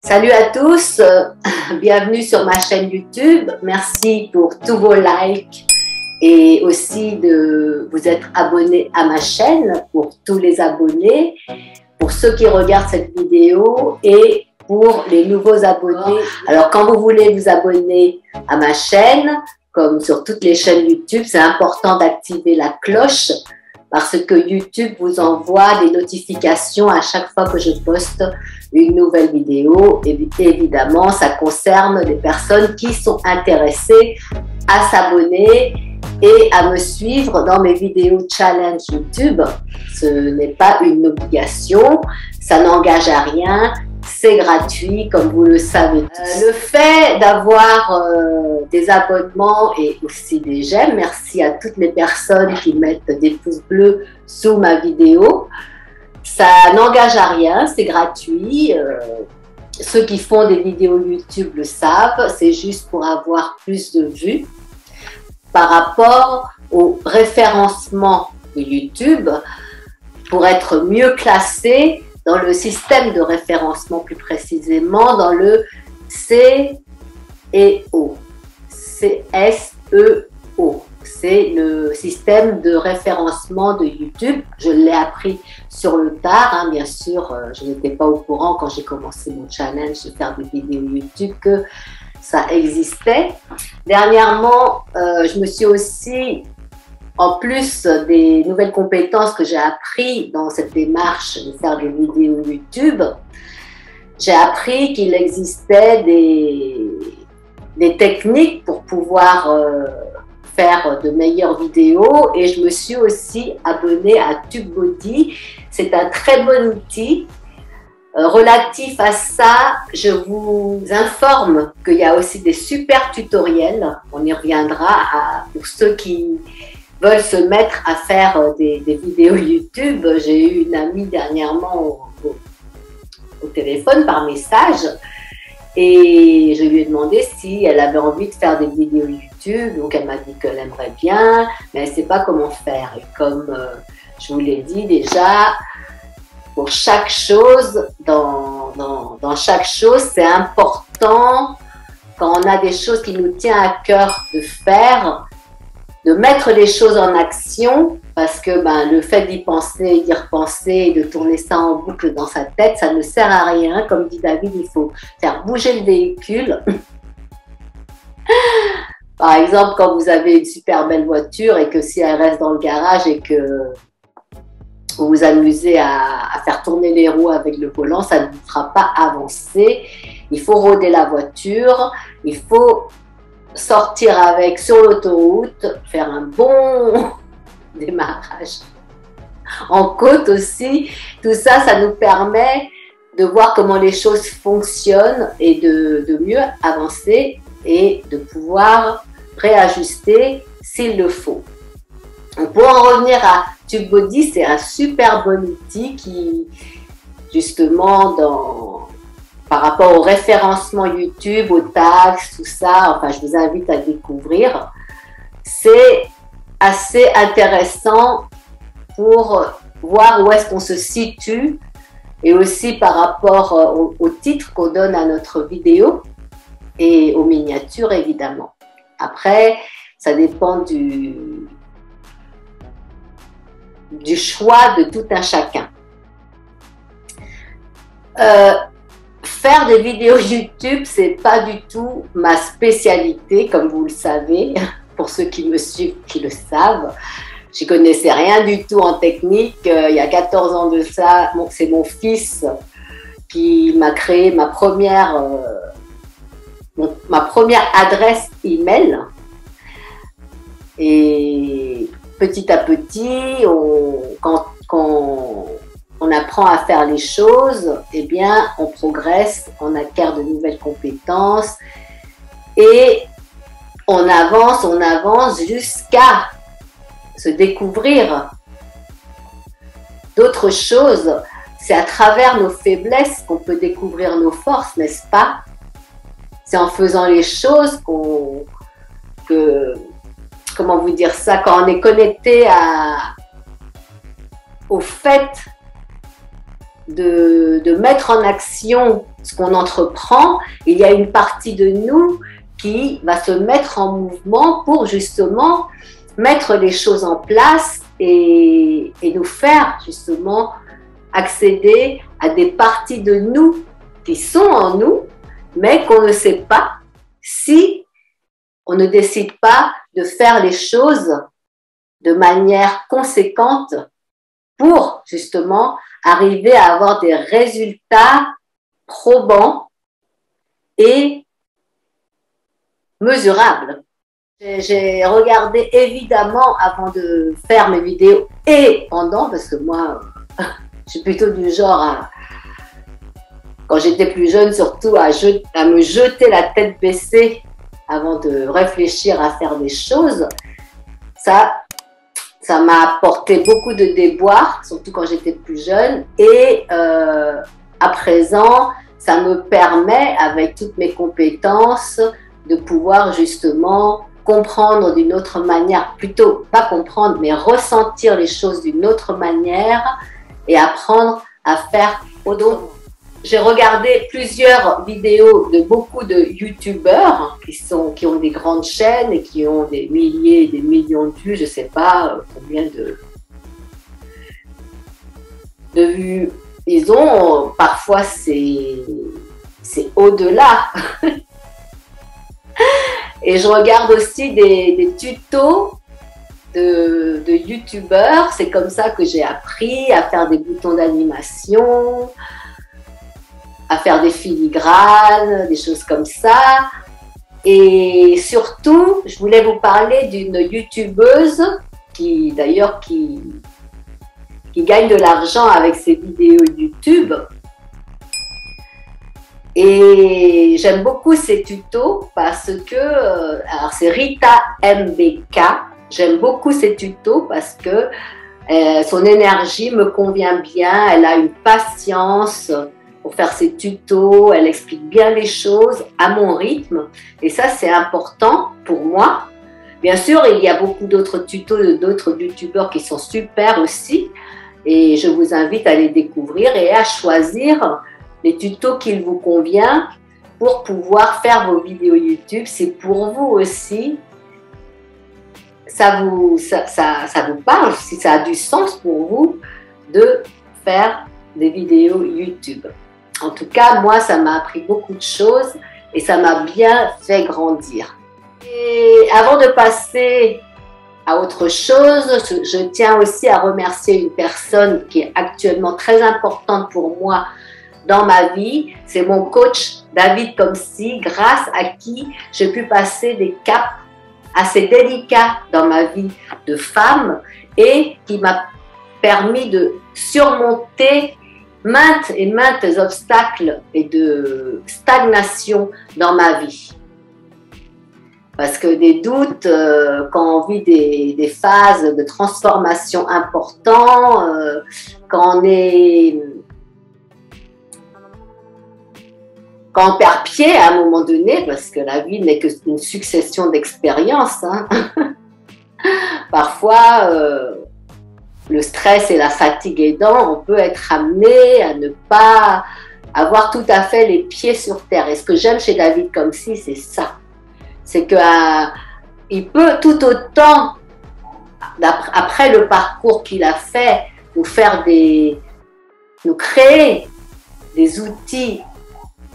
Salut à tous, bienvenue sur ma chaîne YouTube. Merci pour tous vos likes et aussi de vous être abonnés à ma chaîne, pour tous les abonnés, pour ceux qui regardent cette vidéo et pour les nouveaux abonnés. Alors quand vous voulez vous abonner à ma chaîne, comme sur toutes les chaînes YouTube, c'est important d'activer la cloche parce que YouTube vous envoie des notifications à chaque fois que je poste une nouvelle vidéo. Et évidemment, ça concerne les personnes qui sont intéressées à s'abonner et à me suivre dans mes vidéos challenge YouTube. Ce n'est pas une obligation, ça n'engage à rien, c'est gratuit comme vous le savez. Le fait d'avoir des abonnements et aussi des j'aime, merci à toutes les personnes qui mettent des pouces bleus sous ma vidéo. Ça n'engage à rien, c'est gratuit. Ceux qui font des vidéos YouTube le savent, c'est juste pour avoir plus de vues. Par rapport au référencement de YouTube, pour être mieux classé dans le système de référencement, plus précisément dans le CSEO. C'est le système de référencement de YouTube. Je l'ai appris sur le tard, bien sûr, je n'étais pas au courant quand j'ai commencé mon challenge de faire des vidéos YouTube que ça existait. Dernièrement, je me suis aussi, en plus des nouvelles compétences que j'ai appris dans cette démarche de faire des vidéos YouTube, j'ai appris qu'il existait des techniques pour pouvoir faire de meilleures vidéos et je me suis aussi abonnée à TubeBuddy. C'est un très bon outil. Relatif à ça, je vous informe qu'il y a aussi des super tutoriels. On y reviendra pour ceux qui veulent se mettre à faire des vidéos YouTube. J'ai eu une amie dernièrement au téléphone par message et je lui ai demandé si elle avait envie de faire des vidéos YouTube. Donc elle m'a dit qu'elle aimerait bien, mais elle ne sait pas comment faire. Et comme je vous l'ai dit déjà, pour chaque chose, dans chaque chose, c'est important quand on a des choses qui nous tiennent à cœur de faire, de mettre les choses en action, parce que le fait d'y penser, d'y repenser et de tourner ça en boucle dans sa tête, ça ne sert à rien. Comme dit David, il faut faire bouger le véhicule. Par exemple, quand vous avez une super belle voiture et que si elle reste dans le garage et que vous vous amusez à faire tourner les roues avec le volant, ça ne vous fera pas avancer. Il faut rôder la voiture, il faut sortir avec sur l'autoroute, faire un bon démarrage en côte aussi. Tout ça, ça nous permet de voir comment les choses fonctionnent et de mieux avancer et de pouvoir réajuster s'il le faut. Donc pour en revenir à TubeBuddy, c'est un super bon outil qui, justement, par rapport au référencement YouTube, aux taxes, tout ça, enfin je vous invite à découvrir. C'est assez intéressant pour voir où est-ce qu'on se situe et aussi par rapport au titre qu'on donne à notre vidéo et aux miniatures évidemment. Après, ça dépend du choix de tout un chacun. Faire des vidéos YouTube, c'est pas du tout ma spécialité, comme vous le savez, pour ceux qui me suivent, qui le savent. Je connaissais rien du tout en technique. Il y a 14 ans de ça, c'est mon fils qui m'a créé ma première adresse email. Et petit à petit, quand on apprend à faire les choses, eh bien, on progresse, on acquiert de nouvelles compétences et on avance jusqu'à se découvrir d'autres choses. C'est à travers nos faiblesses qu'on peut découvrir nos forces, n'est-ce pas? C'est en faisant les choses comment vous dire ça, quand on est connecté au fait de mettre en action ce qu'on entreprend, il y a une partie de nous qui va se mettre en mouvement pour justement mettre les choses en place et nous faire justement accéder à des parties de nous qui sont en nous, mais qu'on ne sait pas si on ne décide pas de faire les choses de manière conséquente pour justement arriver à avoir des résultats probants et mesurables. J'ai regardé évidemment avant de faire mes vidéos et pendant, parce que moi, je suis plutôt du genre à, quand j'étais plus jeune, surtout à me jeter la tête baissée avant de réfléchir à faire des choses. Ça m'a apporté beaucoup de déboires, surtout quand j'étais plus jeune. Et à présent, ça me permet, avec toutes mes compétences, de pouvoir justement comprendre d'une autre manière, plutôt pas comprendre, mais ressentir les choses d'une autre manière et apprendre à faire autrement. J'ai regardé plusieurs vidéos de beaucoup de youtubeurs qui ont des grandes chaînes et qui ont des milliers et des millions de vues, je ne sais pas combien de vues ils ont. Parfois, c'est au-delà. Et je regarde aussi des tutos de youtubeurs. C'est comme ça que j'ai appris à faire des boutons d'animation, à faire des filigranes, des choses comme ça. Et surtout, je voulais vous parler d'une youtubeuse qui gagne de l'argent avec ses vidéos YouTube. Et j'aime beaucoup ses tutos parce que, alors c'est Rita MBK, j'aime beaucoup ses tutos parce que son énergie me convient bien, elle a une patience pour faire ses tutos, elle explique bien les choses à mon rythme et ça c'est important pour moi. Bien sûr, il y a beaucoup d'autres tutos d'autres youtubeurs qui sont super aussi et je vous invite à les découvrir et à choisir les tutos qu'il vous convient pour pouvoir faire vos vidéos YouTube. C'est pour vous aussi, ça vous parle, si ça a du sens pour vous de faire des vidéos YouTube. En tout cas, moi, ça m'a appris beaucoup de choses et ça m'a bien fait grandir. Et avant de passer à autre chose, je tiens aussi à remercier une personne qui est actuellement très importante pour moi dans ma vie. C'est mon coach David Komsi, grâce à qui j'ai pu passer des caps assez délicats dans ma vie de femme et qui m'a permis de surmonter maintes et maintes obstacles et de stagnation dans ma vie. Parce que des doutes, quand on vit des phases de transformation importantes, quand on perd pied à un moment donné, parce que la vie n'est qu'une succession d'expériences, hein. Parfois, le stress et la fatigue aidant, on peut être amené à ne pas avoir tout à fait les pieds sur terre. Et ce que j'aime chez David Komsi, c'est ça. C'est qu'il peut tout autant, après le parcours qu'il a fait, nous créer des outils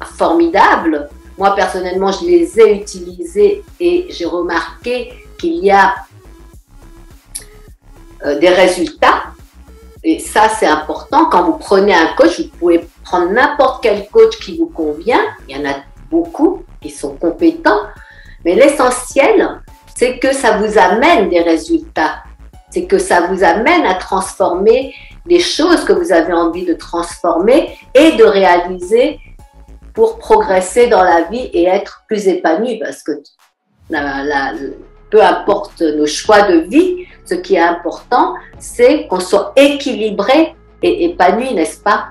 formidables. Moi, personnellement, je les ai utilisés et j'ai remarqué qu'il y a des résultats. Et ça, c'est important. Quand vous prenez un coach, vous pouvez prendre n'importe quel coach qui vous convient. Il y en a beaucoup qui sont compétents. Mais l'essentiel, c'est que ça vous amène des résultats. C'est que ça vous amène à transformer les choses que vous avez envie de transformer et de réaliser pour progresser dans la vie et être plus épanoui. Parce que peu importe nos choix de vie, ce qui est important, c'est qu'on soit équilibré et épanoui, n'est-ce pas?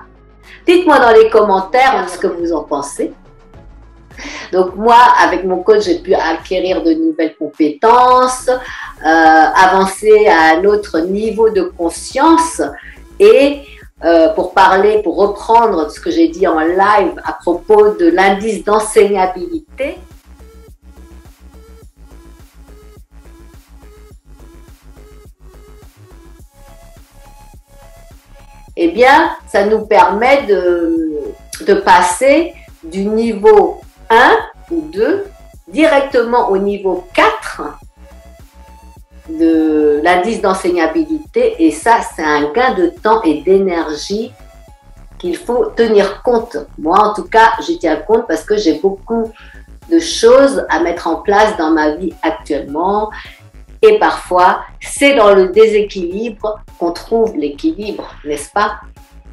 Dites-moi dans les commentaires ce que vous en pensez. Donc moi, avec mon coach, j'ai pu acquérir de nouvelles compétences, avancer à un autre niveau de conscience et pour parler, pour reprendre ce que j'ai dit en live à propos de l'indice d'enseignabilité. Eh bien, ça nous permet de passer du niveau 1 ou 2 directement au niveau 4 de l'indice d'enseignabilité. Et ça, c'est un gain de temps et d'énergie qu'il faut tenir compte. Moi, en tout cas, j'y tiens compte parce que j'ai beaucoup de choses à mettre en place dans ma vie actuellement. Et parfois, c'est dans le déséquilibre qu'on trouve l'équilibre, n'est-ce pas?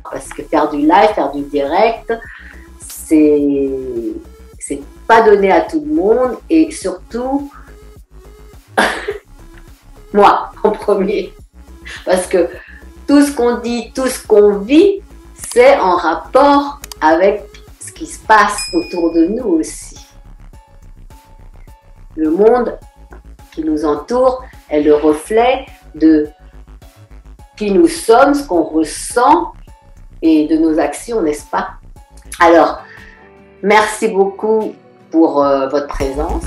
Parce que faire du live, faire du direct, c'est pas donné à tout le monde. Et surtout, moi, en premier. Parce que tout ce qu'on dit, tout ce qu'on vit, c'est en rapport avec ce qui se passe autour de nous aussi. Le monde qui nous entoure est le reflet de qui nous sommes, ce qu'on ressent et de nos actions, n'est-ce pas? Alors, merci beaucoup pour votre présence.